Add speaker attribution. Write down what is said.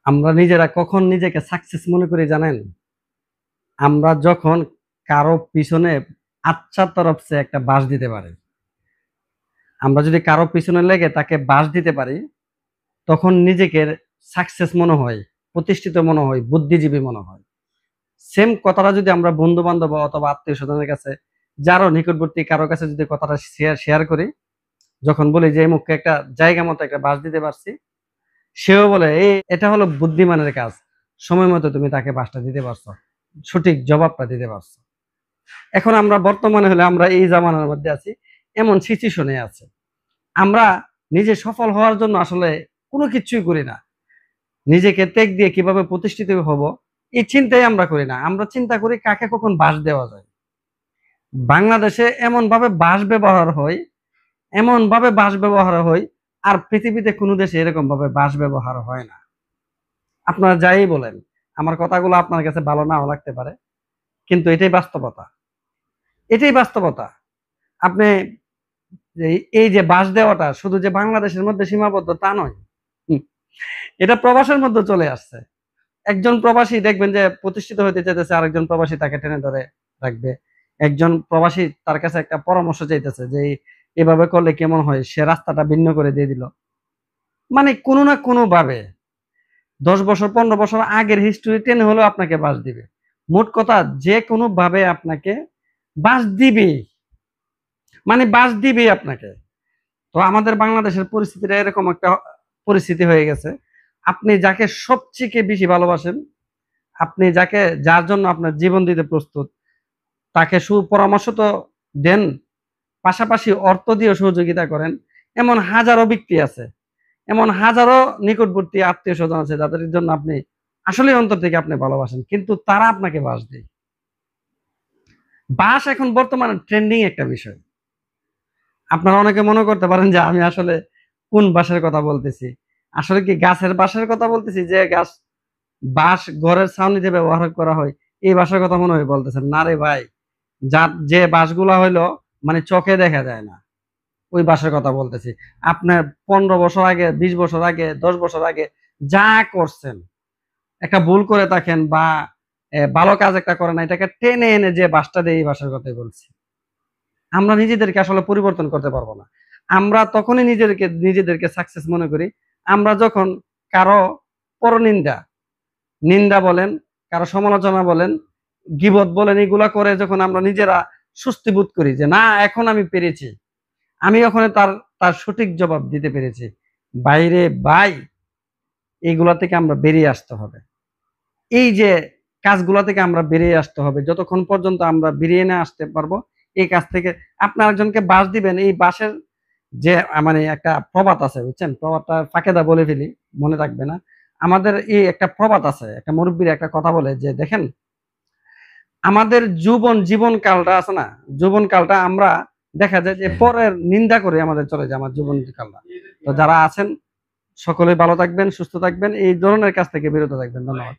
Speaker 1: আমরা নিজেরা কখন নিজেকে সাকসেস মনে করি জানেন? আমরা যখন কারো পিছনে আচ্ছার তরফ সে একটা বাঁশ দিতে পারি। আমরা যদি কারো পিছনে লেগে তাকে বাঁশ দিতে পারি, তখন নিজেকে সাকসেস মনে হয়, প্রতিষ্ঠিত মনে হয়, বুদ্ধিজীবী মনে হয়। সেম কথাটা যদি আমরা বন্ধু-বান্ধব অথবা আত্মীয়স্বজনের কাছে, যারও নিকটবর্তী কারো কাছে যদি কথাটা শেয়ার করি, যখন বলি যে অমুককে একটা জায়গা মতো একটা বাঁশ দিতে পারছি, সেও বলে, এটা হলো বুদ্ধিমানের কাজ। সময় মতো তুমি তাকে বাঁশটা দিতে পারছো। সঠিক জবাবটা দিতে পারছো। এখন আমরা বর্তমানে হলে আমরা এই জামানার মধ্যে আছি, এমন সিচুয়েশনে আছে। আমরা নিজে সফল হওয়ার জন্য আসলে কোনো কিছুই করি না। নিজেকে ত্যাগ দিয়ে কিভাবে প্রতিষ্ঠিত হব, এই চিন্তাই আমরা করি না। আমরা চিন্তা করি কাকে কখন বাঁশ দেওয়া যায়। বাংলাদেশে এমনভাবে বাঁশ ব্যবহার হয়, এমনভাবে বাঁশ ব্যবহার হয়, আর পৃথিবীতে কোনো দেশে এরকমভাবে বাঁশ ব্যবহার হয় না। আপনারা যাই বলেন, আমার কথাগুলো আপনার কাছে ভালো নাও লাগতে পারে, কিন্তু এটাই বাস্তবতা। এটাই বাস্তবতা। আপনি এই যে বাঁশ দেওয়াটা শুধু যে বাংলাদেশের মধ্যে সীমাবদ্ধ তা নয়। হুম, এটা প্রবাসের মধ্যে চলে আসছে। একজন প্রবাসী দেখবেন যে প্রতিষ্ঠিত হতে চাইতেছে, আরেকজন প্রবাসী তাকে টেনে ধরে রাখবে। একজন প্রবাসী তার কাছে একটা পরামর্শ চাইতেছে যে এভাবে করলে কেমন হয়, সে রাস্তাটা ভিন্ন করে দিয়ে দিল। মানে কোনো না কোনো ভাবে 10 বছর 15 বছর আগের হিস্টোরি টেনে হলেও আপনাকে বাঁশ দিবে। মোট কথা যে কোনো ভাবে আপনাকে বাঁশ দিবে, মানে বাঁশ দিবে আপনাকে। তো আমাদের বাংলাদেশের পরিস্থিতিটা এরকম একটা পরিস্থিতি হয়ে গেছে। আপনি যাকে সবথেকে বেশি ভালোবাসেন, আপনি যার জন্য আপনার জীবন দিতে প্রস্তুত, তাকে সুপরামর্শ তো দেন, পাশাপাশি অর্থ দিয়েও সহযোগিতা করেন। এমন হাজারো ব্যক্তি আছে, এমন হাজারো নিকটবর্তী আত্মীয়স্বজন আছে যাদের জন্য আপনি আসলেই অন্তর থেকে আপনি ভালোবাসেন। কিন্তু তারা আপনাকে বাঁশ দেয়। বাঁশ এখন বর্তমানে ট্রেন্ডিং একটা বিষয়। আপনারা অনেকে মনে করতে পারেন যে আমি আসলে কোন বাঁশের কথা বলতেছি। আসলে কি গাছের বাঁশের কথা বলতেছি, যে গাছ বাঁশ ঘরের ছাউনিতে ব্যবহার করা হয়, এই বাঁশের কথা মনে হয় বলতেছেন? না রে ভাই, যে বাঁশগুলা হইলো মানে চোখে দেখা যায় না, ওই বাঁশের কথা বলতেছি। আপনার 15 বছর আগে, 20 বছর আগে, 10 বছর আগে যা করছেন, একটা ভুল করে থাকেন বা ভালো কাজ একটা করেন না, এটাকে টেনে এনে যে বাঁশটা দেয়, এই বাঁশের কথাই বলছি। আমরা নিজেদেরকে আসলে পরিবর্তন করতে পারবো না। আমরা তখনই নিজেদেরকে সাকসেস মনে করি, আমরা যখন কারো পরনিন্দা, নিন্দা বলেন, কারো সমালোচনা বলেন, গীবত বলেন, এগুলা করে যখন আমরা নিজেরা স্বস্তি বোধ করি যে না, এখন আমি পেরেছি, আমি ওখানে তার সঠিক জবাব দিতে পেরেছি। বাইরে ভাই, এইগুলা থেকে আমরা বেরিয়ে আসতে হবে। এই যে কাজগুলা থেকে আমরা বেরিয়ে আসতে হবে। যতক্ষণ পর্যন্ত আমরা বেরিয়ে না আসতে পারবো এই কাজ থেকে, আপনি আরেকজনকে বাঁশ দিবেন, এই বাঁশের যে মানে একটা প্রবাদ আছে, বুঝছেন? প্রবাদটা ফাঁকেদা বলে ফেলি, মনে থাকবে না। আমাদের এই একটা প্রবাদ আছে, একটা মুরব্বির একটা কথা বলে যে দেখেন, আমাদের জীবনকালটা আছে না, জীবনকালটা আমরা দেখা যায় যে পরের নিন্দা করে আমাদের চলে যায় আমার জীবনকালটা। তো যারা আছেন সকলেই ভালো থাকবেন, সুস্থ থাকবেন, এই ধরনের কাজ থেকে বিরত থাকবেন। ধন্যবাদ।